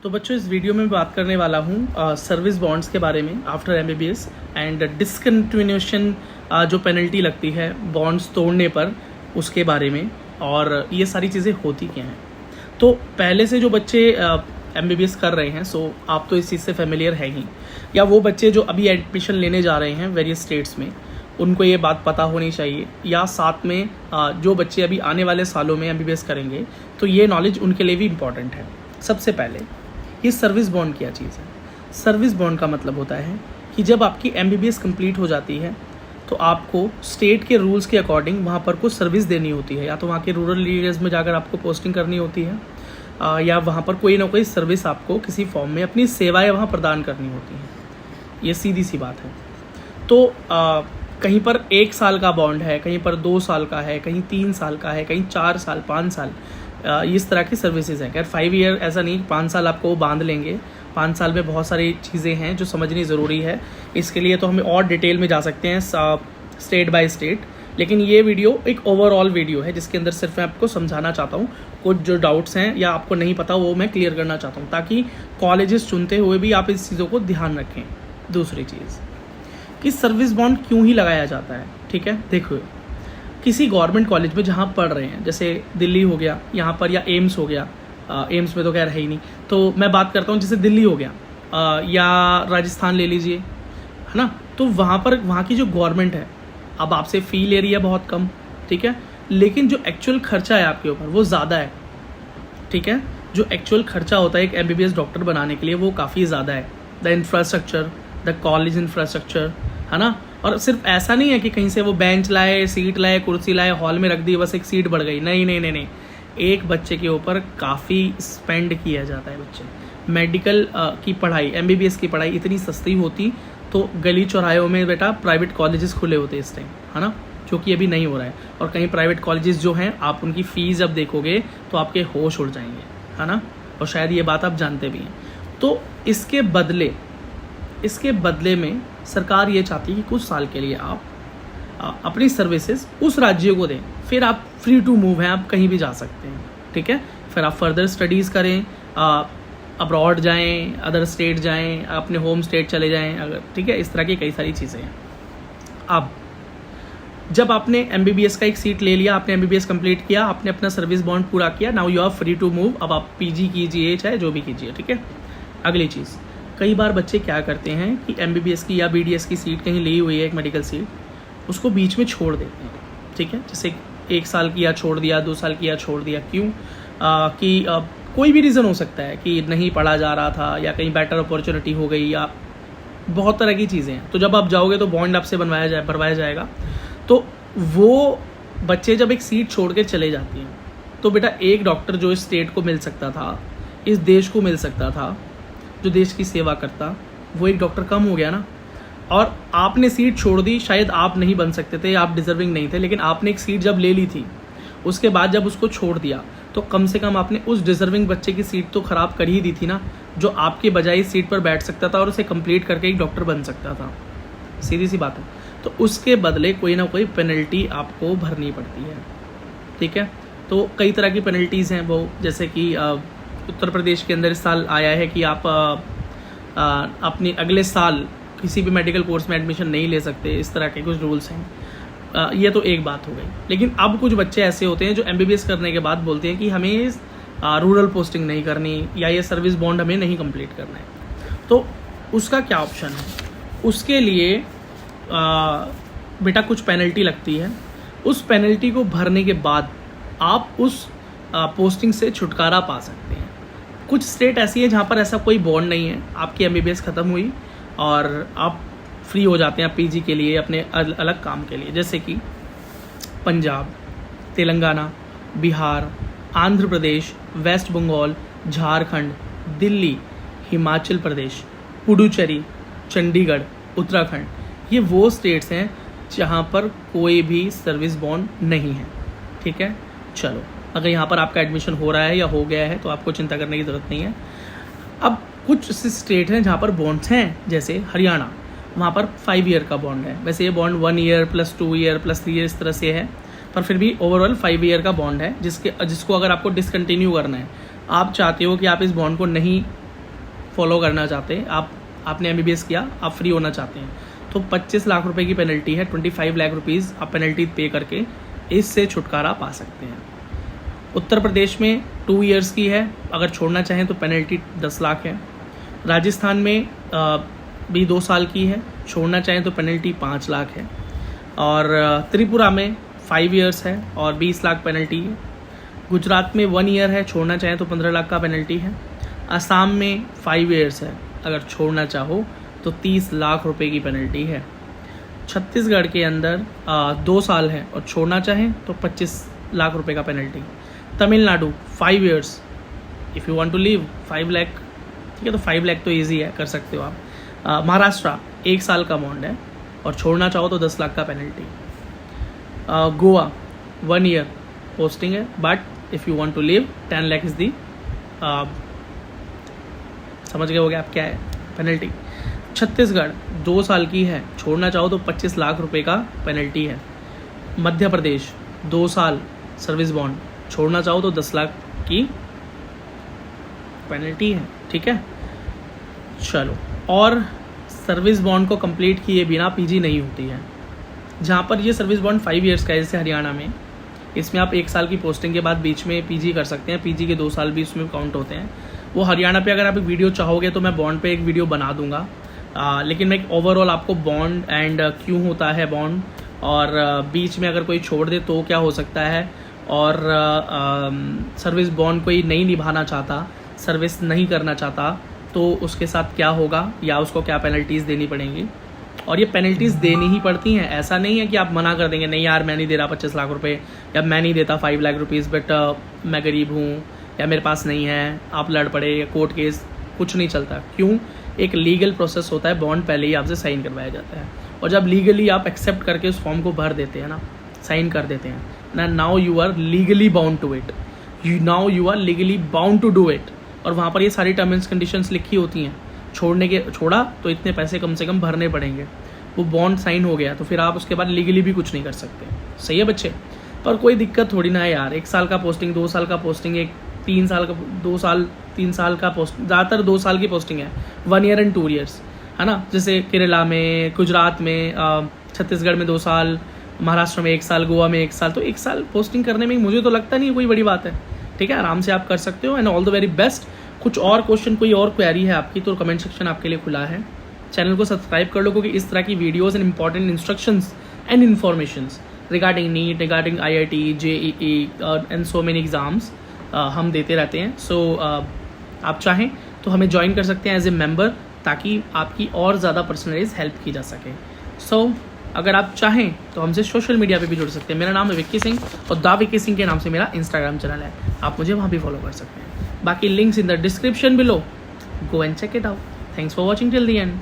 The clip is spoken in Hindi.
तो बच्चों इस वीडियो में मैं बात करने वाला हूँ सर्विस बॉन्ड्स के बारे में आफ्टर एमबीबीएस एंड डिसकंटिन्यूएशन जो पेनल्टी लगती है बॉन्ड्स तोड़ने पर उसके बारे में, और ये सारी चीज़ें होती क्या हैं। तो पहले से जो बच्चे एमबीबीएस कर रहे हैं सो आप तो इस चीज़ से फेमिलियर है ही, या वो बच्चे जो अभी एडमिशन लेने जा रहे हैं वेरियस स्टेट्स में उनको ये बात पता होनी चाहिए, या साथ में जो बच्चे अभी आने वाले सालों में एमबीबीएस करेंगे तो ये नॉलेज उनके लिए भी इम्पॉर्टेंट है। सबसे पहले ये सर्विस बॉन्ड क्या चीज़ है। सर्विस बॉन्ड का मतलब होता है कि जब आपकी एमबीबीएस कंप्लीट हो जाती है तो आपको स्टेट के रूल्स के अकॉर्डिंग वहाँ पर कुछ सर्विस देनी होती है, या तो वहाँ के रूरल एरियाज़ में जाकर आपको पोस्टिंग करनी होती है, या वहाँ पर कोई ना कोई सर्विस आपको किसी फॉर्म में अपनी सेवाएं वहाँ प्रदान करनी होती हैं। ये सीधी सी बात है। तो कहीं पर 1 साल का बॉन्ड है, कहीं पर 2 साल का है, कहीं 3 साल का है, कहीं 4 साल 5 साल, इस तरह की सर्विसेज हैं। खैर 5 ईयर ऐसा नहीं, 5 साल आपको वो बांध लेंगे। 5 साल में बहुत सारी चीज़ें हैं जो समझनी ज़रूरी है, इसके लिए तो हमें और डिटेल में जा सकते हैं स्टेट बाय स्टेट, लेकिन ये वीडियो एक ओवरऑल वीडियो है जिसके अंदर सिर्फ मैं आपको समझाना चाहता हूँ। कुछ जो डाउट्स हैं या आपको नहीं पता वो मैं क्लियर करना चाहता हूँ, ताकि कॉलेजेस चुनते हुए भी आप इस चीज़ों को ध्यान रखें। दूसरी चीज़ कि सर्विस बॉन्ड क्यों ही लगाया जाता है, ठीक है। देखो किसी गवर्नमेंट कॉलेज में जहाँ पढ़ रहे हैं, जैसे दिल्ली हो गया यहाँ पर, या एम्स हो गया, एम्स में तो खैर है ही नहीं, तो मैं बात करता हूँ जैसे दिल्ली हो गया या राजस्थान ले लीजिए, है ना। तो वहाँ पर वहाँ की जो गवर्नमेंट है, अब आपसे फ़ी ले रही है बहुत कम, ठीक है, लेकिन जो एक्चुअल खर्चा है आपके ऊपर वो ज़्यादा है, ठीक है। जो एक्चुअल खर्चा होता है एक एमबीबीएस डॉक्टर बनाने के लिए वो काफ़ी ज़्यादा है। The infrastructure, the college infrastructure, है ना। और सिर्फ ऐसा नहीं है कि कहीं से वो बेंच लाए, सीट लाए, कुर्सी लाए, हॉल में रख दी, बस एक सीट बढ़ गई। नहीं नहीं नहीं नहीं, एक बच्चे के ऊपर काफ़ी स्पेंड किया जाता है। बच्चे मेडिकल की पढ़ाई, एमबीबीएस की पढ़ाई इतनी सस्ती होती तो गली चौराहों में बेटा प्राइवेट कॉलेजेस खुले होते इस टाइम, है ना, जो कि अभी नहीं हो रहा है। और कहीं प्राइवेट कॉलेजेस जो हैं आप उनकी फ़ीस जब देखोगे तो आपके होश उड़ जाएंगे, है ना, और शायद ये बात आप जानते भी हैं। तो इसके बदले में सरकार ये चाहती है कि कुछ साल के लिए आप अपनी सर्विसेज उस राज्य को दें, फिर आप फ्री टू मूव हैं, आप कहीं भी जा सकते हैं, ठीक है। फिर आप फर्दर स्टडीज़ करें, अब्रॉड जाएं, अदर स्टेट जाएं, अपने होम स्टेट चले जाएं अगर, ठीक है। इस तरह की कई सारी चीज़ें हैं। अब जब आपने एमबीबीएस का एक सीट ले लिया, आपने एमबीबीएस कंप्लीट किया, आपने अपना सर्विस बॉन्ड पूरा किया, now you are free to move. अब आप पीजी कीजिए चाहे जो भी कीजिए, ठीक है। अगली चीज़, कई बार बच्चे क्या करते हैं कि एमबीबीएस की या बीडीएस की सीट कहीं ली हुई है, एक मेडिकल सीट, उसको बीच में छोड़ देते हैं, ठीक है। जैसे 1 साल किया छोड़ दिया, 2 साल किया छोड़ दिया। क्यों? कोई भी रीज़न हो सकता है कि नहीं पढ़ा जा रहा था, या कहीं बेटर अपॉर्चुनिटी हो गई, या बहुत तरह की चीज़ें हैं। तो जब आप जाओगे तो बॉन्ड आपसे भरवाया जाएगा। तो वो बच्चे जब एक सीट छोड़ के चले जाती हैं तो बेटा एक डॉक्टर जो इस स्टेट को मिल सकता था, इस देश को मिल सकता था, जो देश की सेवा करता, वो एक डॉक्टर कम हो गया ना। और आपने सीट छोड़ दी, शायद आप नहीं बन सकते थे, आप डिजर्विंग नहीं थे, लेकिन आपने एक सीट जब ले ली थी, उसके बाद जब उसको छोड़ दिया तो कम से कम आपने उस डिजर्विंग बच्चे की सीट तो ख़राब कर ही दी थी ना, जो आपके बजाय इस सीट पर बैठ सकता था और उसे कंप्लीट करके एक डॉक्टर बन सकता था। सीधी सी बात है। तो उसके बदले कोई ना कोई पेनल्टी आपको भरनी पड़ती है, ठीक है। तो कई तरह की पेनल्टीज़ हैं वो, जैसे कि उत्तर प्रदेश के अंदर इस साल आया है कि आप अपने अगले साल किसी भी मेडिकल कोर्स में एडमिशन नहीं ले सकते, इस तरह के कुछ रूल्स हैं। ये तो एक बात हो गई। लेकिन अब कुछ बच्चे ऐसे होते हैं जो एमबीबीएस करने के बाद बोलते हैं कि हमें रूरल पोस्टिंग नहीं करनी, या ये सर्विस बॉन्ड हमें नहीं कंप्लीट करना है। तो उसका क्या ऑप्शन है? उसके लिए बेटा कुछ पेनल्टी लगती है। उस पेनल्टी को भरने के बाद आप उस पोस्टिंग से छुटकारा पा सकते हैं। कुछ स्टेट ऐसी है जहाँ पर ऐसा कोई बॉन्ड नहीं है, आपकी एमबीबीएस ख़त्म हुई और आप फ्री हो जाते हैं पीजी के लिए, अपने अलग काम के लिए, जैसे कि पंजाब, तेलंगाना, बिहार, आंध्र प्रदेश, वेस्ट बंगाल, झारखंड, दिल्ली, हिमाचल प्रदेश, पुडुचेरी, चंडीगढ़, उत्तराखंड। ये वो स्टेट्स हैं जहाँ पर कोई भी सर्विस बॉन्ड नहीं है, ठीक है। चलो, अगर यहाँ पर आपका एडमिशन हो रहा है या हो गया है तो आपको चिंता करने की ज़रूरत नहीं है। अब कुछ स्टेट हैं जहाँ पर बॉन्ड्स हैं, जैसे हरियाणा, वहाँ पर 5 ईयर का बॉन्ड है। वैसे ये bond 1 year plus 2 year plus 3 year इस तरह से है, पर फिर भी ओवरऑल 5 ईयर का बॉन्ड है, जिसको अगर आपको डिसकंटिन्यू करना है, आप चाहते हो कि आप इस बॉन्ड को नहीं फॉलो करना चाहते हैं, आपने MBBS किया, आप फ्री होना चाहते हैं, तो 25 लाख रुपए की पेनल्टी है, 25 लाख रुपीज़ आप पेनल्टी पे करके इससे छुटकारा पा सकते हैं। उत्तर प्रदेश में 2 इयर्स की है, अगर छोड़ना चाहें तो पेनल्टी 10 लाख है। राजस्थान में भी 2 साल की है, छोड़ना चाहें तो पेनल्टी 5 लाख है। और त्रिपुरा में 5 इयर्स है और 20 लाख पेनल्टी है। गुजरात में 1 ईयर है, छोड़ना चाहें तो 15 लाख का पेनल्टी है। असम में 5 इयर्स है, अगर छोड़ना चाहो तो 30 लाख रुपए की पेनल्टी है। छत्तीसगढ़ के अंदर 2 साल है और छोड़ना चाहें तो 25 लाख रुपए का penalty. Tamil Nadu 5 years, if you want to leave 5 lakh, ठीक है, तो 5 लाख तो ईजी है, कर सकते हो आप। महाराष्ट्र 1 साल का बॉन्ड है और छोड़ना चाहो तो 10 लाख का पेनल्टी। गोवा 1 ईयर पोस्टिंग है, but if you want to leave 10 lakh is the, समझ गए हो गया आप क्या है पेनल्टी। छत्तीसगढ़ 2 साल की है, छोड़ना चाहो तो 25 लाख रुपए का पेनल्टी है। मध्य प्रदेश 2 साल सर्विस बॉन्ड, छोड़ना चाहो तो 10 लाख की पेनल्टी है, ठीक है। चलो, और सर्विस बॉन्ड को कंप्लीट किए बिना पीजी नहीं होती है। जहाँ पर ये सर्विस बॉन्ड 5 इयर्स का है, जैसे हरियाणा में, इसमें आप 1 साल की पोस्टिंग के बाद बीच में पीजी कर सकते हैं, पीजी के 2 साल भी उसमें काउंट होते हैं। वो हरियाणा पे अगर आप एक वीडियो चाहोगे तो मैं बॉन्ड पे एक वीडियो बना दूंगा, लेकिन मैं एक ओवरऑल आपको बॉन्ड एंड क्यों होता है बॉन्ड, और बीच में अगर कोई छोड़ दे तो क्या हो सकता है, और सर्विस बॉन्ड कोई नहीं निभाना चाहता, सर्विस नहीं करना चाहता, तो उसके साथ क्या होगा या उसको क्या पेनल्टीज़ देनी पड़ेंगी। और ये पेनल्टीज़ देनी ही पड़ती हैं, ऐसा नहीं है कि आप मना कर देंगे, नहीं यार मैं नहीं दे रहा 25 लाख रुपए, या मैं नहीं देता 5 लाख रुपीज़, बट मैं गरीब हूँ या मेरे पास नहीं है, आप लड़ पड़े या कोर्ट केस, कुछ नहीं चलता। क्यों? एक लीगल प्रोसेस होता है, बॉन्ड पहले ही आपसे साइन करवाया जाता है, और जब लीगली आप एक्सेप्ट करके उस फॉर्म को भर देते हैं ना, साइन कर देते हैं ना, now you are legally bound to it, now you are legally bound to do it. और वहाँ पर ये सारी टर्म्स एंड कंडीशंस लिखी होती हैं, छोड़ा तो इतने पैसे कम से कम भरने पड़ेंगे। वो बॉन्ड साइन हो गया तो फिर आप उसके बाद लीगली भी कुछ नहीं कर सकते। सही है बच्चे? पर कोई दिक्कत थोड़ी ना है यार, 1 साल का पोस्टिंग, 2 साल का पोस्टिंग, 3 साल का 3 साल का पोस्ट, ज़्यादातर 2 साल की पोस्टिंग है, 1 ईयर एंड 2 ईयर्स, है ना। जैसे केरला में, गुजरात में, छत्तीसगढ़ में 2 साल, महाराष्ट्र में 1 साल, गोवा में 1 साल, तो 1 साल पोस्टिंग करने में मुझे तो लगता नहीं कोई बड़ी बात है, ठीक है, आराम से आप कर सकते हो। And all the very best. कुछ और क्वेश्चन, कोई और क्वेरी है आपकी तो कमेंट सेक्शन आपके लिए खुला है। चैनल को सब्सक्राइब कर लो, क्योंकि इस तरह की videos and important instructions and informations regarding NEET, regarding IIT, JEE and so many exams हम देते रहते हैं। सो आप चाहें तो हमें ज्वाइन कर सकते हैं एज ए मेंबर, ताकि आपकी और ज़्यादा पर्सनलाइज हेल्प की जा सके। सो अगर आप चाहें तो हमसे सोशल मीडिया पे भी जुड़ सकते हैं। मेरा नाम है विक्की सिंह और दा विक्की सिंह के नाम से मेरा इंस्टाग्राम चैनल है, आप मुझे वहाँ भी फॉलो कर सकते हैं। बाकी links in the description below, go and check it out. Thanks for watching till the and.